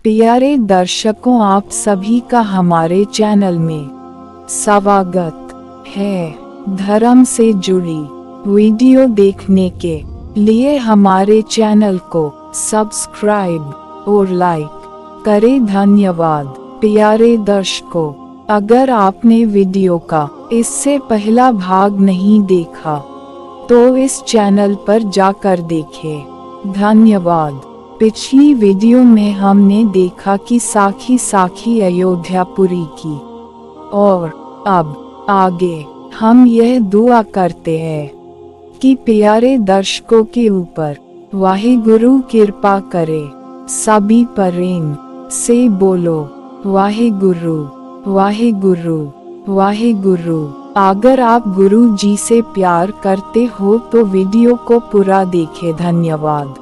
प्यारे दर्शकों, आप सभी का हमारे चैनल में स्वागत है। धर्म से जुड़ी वीडियो देखने के लिए हमारे चैनल को सब्सक्राइब और लाइक करें। धन्यवाद। प्यारे दर्शकों, अगर आपने वीडियो का इससे पहला भाग नहीं देखा तो इस चैनल पर जाकर देखें। धन्यवाद। पिछली वीडियो में हमने देखा कि साखी अयोध्यापुरी की, और अब आगे हम यह दुआ करते हैं कि प्यारे दर्शकों के ऊपर वाहिगुरु कृपा करे। सभी प्रेम से बोलो वाहिगुरु वाहिगुरु वाहिगुरु। अगर आप गुरु जी से प्यार करते हो तो वीडियो को पूरा देखें। धन्यवाद।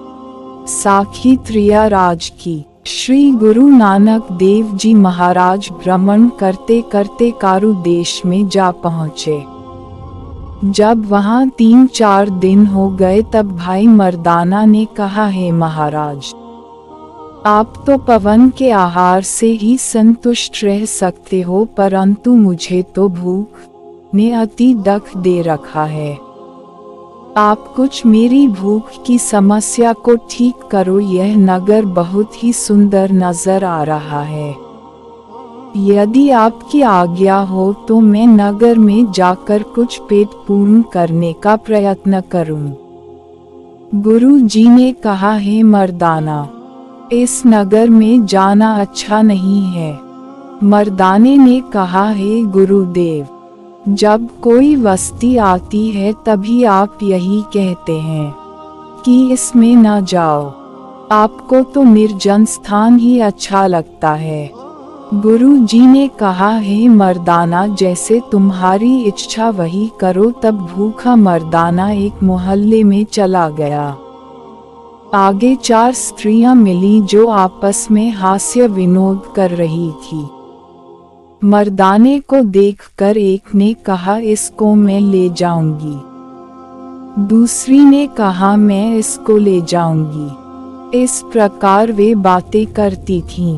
साखी त्रिया राज की। श्री गुरु नानक देव जी महाराज भ्रमण करते करते कारु देश में जा पहुँचे। जब वहाँ 3-4 दिन हो गए तब भाई मर्दाना ने कहा, हे महाराज, आप तो पवन के आहार से ही संतुष्ट रह सकते हो, परंतु मुझे तो भूख ने अति दुख दे रखा है। आप कुछ मेरी भूख की समस्या को ठीक करो। यह नगर बहुत ही सुंदर नजर आ रहा है। यदि आपकी आज्ञा हो तो मैं नगर में जाकर कुछ पेट पूर्ण करने का प्रयत्न करूं। गुरु जी ने कहा, हे मर्दाना, इस नगर में जाना अच्छा नहीं है। मर्दाने ने कहा, हे गुरुदेव, जब कोई वस्ती आती है तभी आप यही कहते हैं कि इसमें न जाओ। आपको तो निर्जन स्थान ही अच्छा लगता है। गुरु जी ने कहा, हे मर्दाना, जैसे तुम्हारी इच्छा वही करो। तब भूखा मर्दाना एक मोहल्ले में चला गया। आगे 4 स्त्रियां मिली जो आपस में हास्य विनोद कर रही थी। मर्दाने को देखकर एक ने कहा, इसको मैं ले जाऊंगी। दूसरी ने कहा, मैं इसको ले जाऊंगी। इस प्रकार वे बातें करती थीं।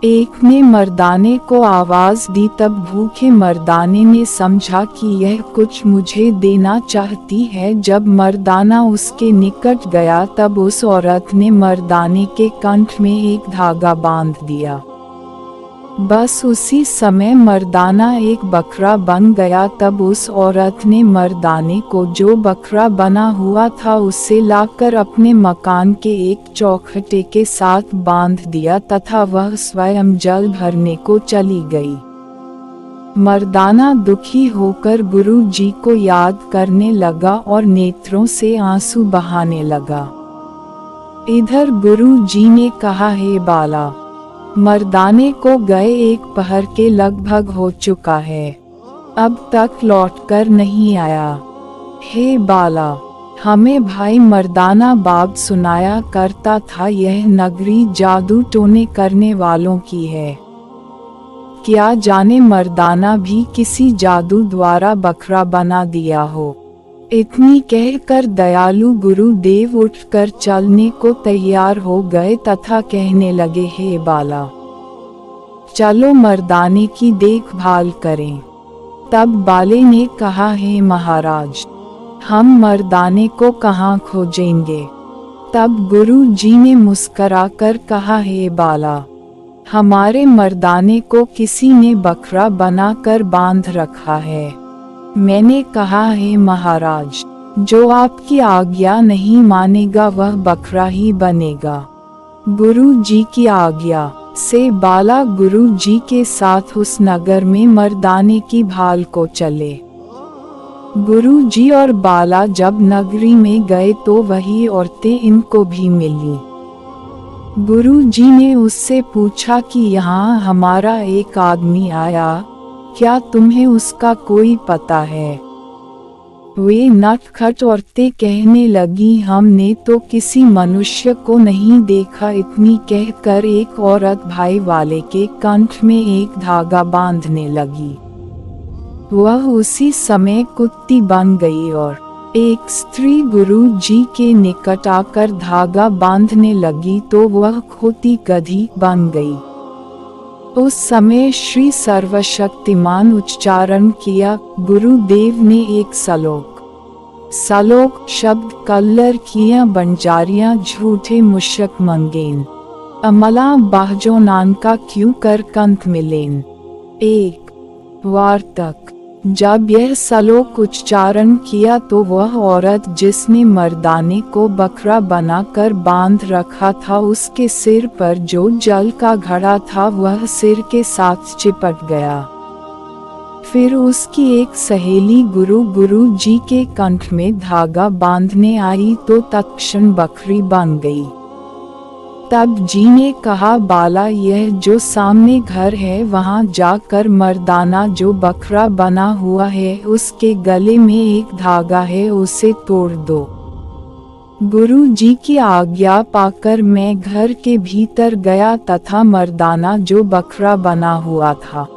एक ने मर्दाने को आवाज दी। तब भूखे मर्दाने ने समझा कि यह कुछ मुझे देना चाहती है। जब मर्दाना उसके निकट गया तब उस औरत ने मर्दाने के कंठ में एक धागा बांध दिया। बस उसी समय मर्दाना एक बकरा बन गया। तब उस औरत ने मर्दाने को जो बकरा बना हुआ था उसे लाकर अपने मकान के एक चौखटे के साथ बांध दिया तथा वह स्वयं जल भरने को चली गई। मर्दाना दुखी होकर गुरु जी को याद करने लगा और नेत्रों से आंसू बहाने लगा। इधर गुरु जी ने कहा, हे बाला, मर्दाने को गए 1 पहर के लगभग हो चुका है, अब तक लौटकर नहीं आया। हे बाला, हमें भाई मर्दाना बाप सुनाया करता था, यह नगरी जादू टोने करने वालों की है। क्या जाने मर्दाना भी किसी जादू द्वारा बकरा बना दिया हो। इतनी कहकर दयालु गुरुदेव उठकर चलने को तैयार हो गए तथा कहने लगे, हे बाला, चलो मर्दाने की देखभाल करें। तब बाले ने कहा, हे महाराज, हम मर्दाने को कहाँ खोजेंगे। तब गुरु जी ने मुस्कुराकर कहा, हे बाला, हमारे मर्दाने को किसी ने बकरा बनाकर बांध रखा है। मैंने कहा, हे महाराज, जो आपकी आज्ञा नहीं मानेगा वह बकरा ही बनेगा। गुरु जी की आज्ञा से बाला गुरु जी के साथ उस नगर में मर्दाने की भाल को चले। गुरु जी और बाला जब नगरी में गए तो वही औरतें इनको भी मिली। गुरु जी ने उससे पूछा कि यहाँ हमारा एक आदमी आया, क्या तुम्हें उसका कोई पता है। वे नटखट औरतें कहने लगी, हमने तो किसी मनुष्य को नहीं देखा। इतनी कहकर एक औरत भाई वाले के कंठ में एक धागा बांधने लगी। वह उसी समय कुत्ती बन गई और एक स्त्री गुरु जी के निकट आकर धागा बांधने लगी तो वह खोती गधी बन गई। उस समय श्री सर्वशक्तिमान उच्चारण किया। गुरुदेव ने एक सलोक शब्द कल्लर किया बंजारियां झूठे मुशक मंगेन अमला बाहजो नानका क्यों कर कंत मिलेन। एक वार्तक। जब यह सलोक उच्चारण किया तो वह औरत जिसने मर्दाने को बकरा बनाकर बांध रखा था उसके सिर पर जो जल का घड़ा था वह सिर के साथ चिपट गया। फिर उसकी एक सहेली गुरु जी के कंठ में धागा बांधने आई तो तत्क्षण बकरी बन गई। तब जी ने कहा, बाला यह जो सामने घर है वहाँ जाकर मर्दाना जो बकरा बना हुआ है उसके गले में एक धागा है उसे तोड़ दो। गुरु जी की आज्ञा पाकर मैं घर के भीतर गया तथा मर्दाना जो बकरा बना हुआ था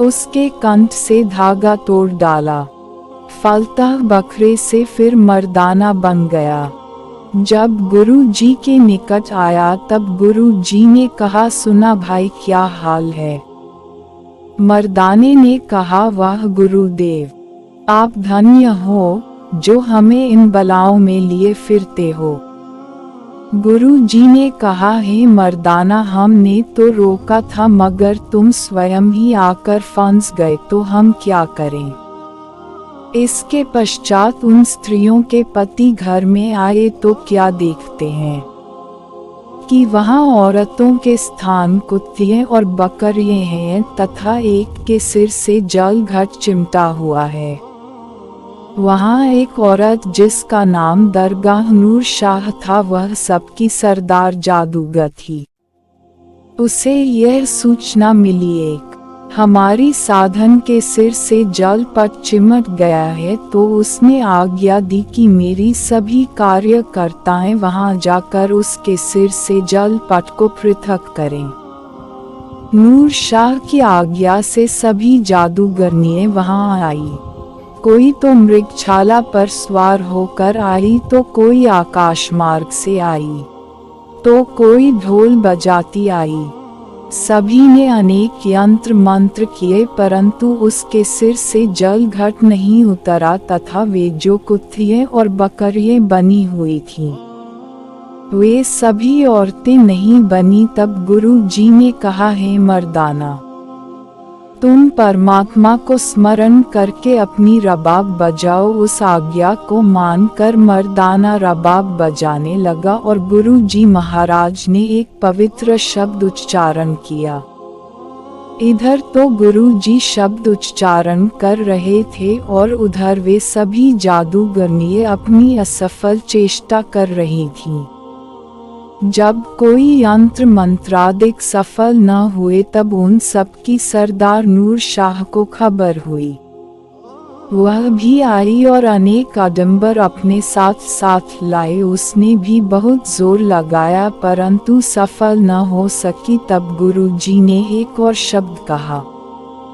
उसके कंठ से धागा तोड़ डाला। फलतः बकरे से फिर मर्दाना बन गया। जब गुरु जी के निकट आया तब गुरु जी ने कहा, सुना भाई क्या हाल है। मर्दाने ने कहा, वाह गुरुदेव आप धन्य हो जो हमें इन बलाओं में लिए फिरते हो। गुरु जी ने कहा, हे मर्दाना हमने तो रोका था मगर तुम स्वयं ही आकर फंस गए तो हम क्या करें। इसके पश्चात उन स्त्रियों के पति घर में आए तो क्या देखते हैं कि वहाँ औरतों के स्थान कुत्तियाँ और बकरियाँ हैं तथा एक के सिर से जल घट चिमटा हुआ है। वहाँ एक औरत जिसका नाम दरगाह नूर शाह था वह सबकी सरदार जादूगर थी। उसे यह सूचना मिली एक हमारी साधन के सिर से जल पट चिमट गया है तो उसने आज्ञा दी कि मेरी सभी कार्यकर्ताएं वहां जाकर उसके सिर से जल पट को पृथक करें। नूर शाह की आज्ञा से सभी जादूगरनियां वहां आई। कोई तो मृगछाला पर सवार होकर आई तो कोई आकाश मार्ग से आई तो कोई ढोल बजाती आई। सभी ने अनेक यंत्र मंत्र किए परंतु उसके सिर से जल घट नहीं उतरा तथा वे जो कुत्तियाँ और बकरियाँ बनी हुई थीं वे सभी औरतें नहीं बनी। तब गुरु जी ने कहा, हे मर्दाना तुम परमात्मा को स्मरण करके अपनी रबाब बजाओ। उस आज्ञा को मानकर मर्दाना रबाब बजाने लगा और गुरु जी महाराज ने एक पवित्र शब्द उच्चारण किया। इधर तो गुरु जी शब्द उच्चारण कर रहे थे और उधर वे सभी जादूगरनियां अपनी असफल चेष्टा कर रही थीं। जब कोई यंत्र मंत्रादिक सफल न हुए तब उन सब की सरदार नूर शाह को खबर हुई। वह भी आई और अनेक आडंबर अपने साथ साथ लाए। उसने भी बहुत जोर लगाया परंतु सफल न हो सकी। तब गुरु जी ने एक और शब्द कहा।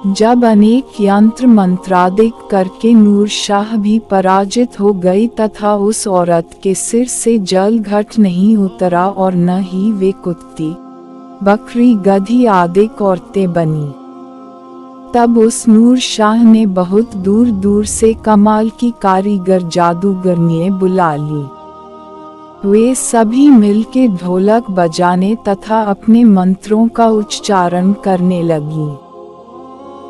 जब अनेक यंत्र मंत्रादिक करके नूर शाह भी पराजित हो गई तथा उस औरत के सिर से जल घट नहीं उतरा और न ही वे कुत्ती बकरी गधी आदि औरतें बनी, तब उस नूर शाह ने बहुत दूर दूर से कमाल की कारीगर जादूगरनियां बुला ली। वे सभी मिलके ढोलक बजाने तथा अपने मंत्रों का उच्चारण करने लगी।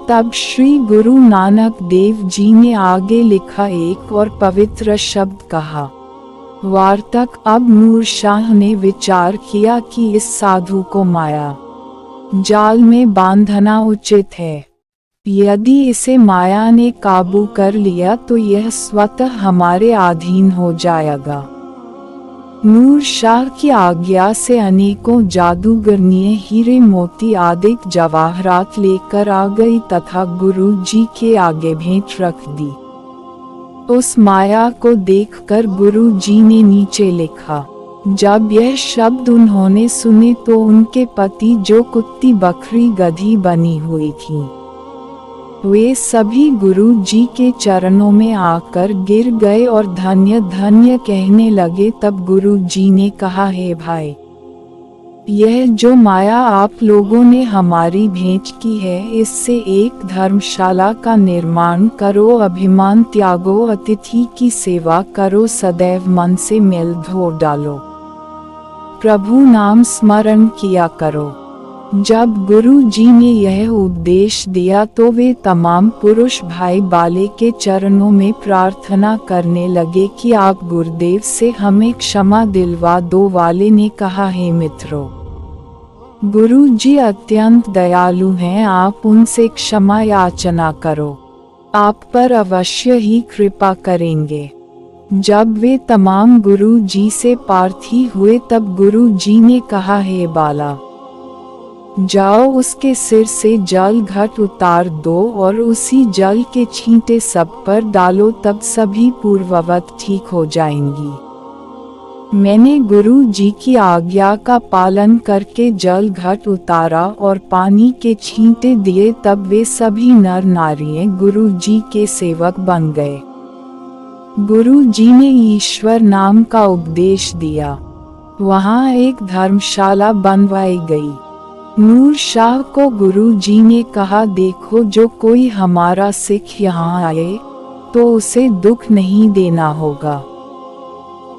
तब श्री गुरु नानक देव जी ने आगे लिखा एक और पवित्र शब्द कहा। वार्तक। अब नूर शाह ने विचार किया कि इस साधु को माया जाल में बांधना उचित है। यदि इसे माया ने काबू कर लिया तो यह स्वतः हमारे अधीन हो जाएगा। नूर शाह की आज्ञा से अनेकों जादूगरनियां हीरे मोती आदि जवाहरात लेकर आ गई तथा गुरु जी के आगे भेंट रख दी। उस माया को देखकर गुरु जी ने नीचे लिखा। जब यह शब्द उन्होंने सुने तो उनके पति जो कुत्ती बकरी गधी बनी हुई थी वे सभी गुरु जी के चरणों में आकर गिर गए और धन्य धन्य कहने लगे। तब गुरु जी ने कहा, हे भाई, यह जो माया आप लोगों ने हमारी भेंट की है, इससे एक धर्मशाला का निर्माण करो, अभिमान त्यागो, अतिथि की सेवा करो, सदैव मन से मेल धो डालो, प्रभु नाम स्मरण किया करो। जब गुरु जी ने यह उपदेश दिया तो वे तमाम पुरुष भाई बाले के चरणों में प्रार्थना करने लगे कि आप गुरुदेव से हमें क्षमा दिलवा दो। वाले ने कहा, हे मित्रों, गुरु जी अत्यंत दयालु हैं, आप उनसे क्षमा याचना करो, आप पर अवश्य ही कृपा करेंगे। जब वे तमाम गुरु जी से प्रार्थी हुए तब गुरु जी ने कहा, हे बाला, जाओ उसके सिर से जल घट उतार दो और उसी जल के छींटे सब पर डालो, तब सभी पूर्ववत ठीक हो जाएंगी। मैंने गुरु जी की आज्ञा का पालन करके जल घट उतारा और पानी के छींटे दिए, तब वे सभी नर नारियां गुरु जी के सेवक बन गए। गुरु जी ने ईश्वर नाम का उपदेश दिया। वहाँ एक धर्मशाला बनवाई गई। नूर शाह को गुरु जी ने कहा, देखो, जो कोई हमारा सिख यहाँ आए तो उसे दुख नहीं देना होगा।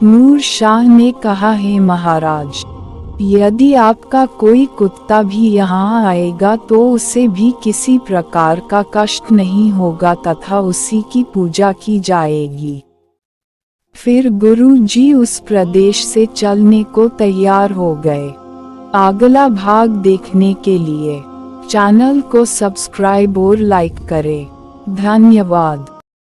नूर शाह ने कहा, हे महाराज, यदि आपका कोई कुत्ता भी यहाँ आएगा तो उसे भी किसी प्रकार का कष्ट नहीं होगा तथा उसी की पूजा की जाएगी। फिर गुरु जी उस प्रदेश से चलने को तैयार हो गए। अगला भाग देखने के लिए चैनल को सब्सक्राइब और लाइक करें। धन्यवाद।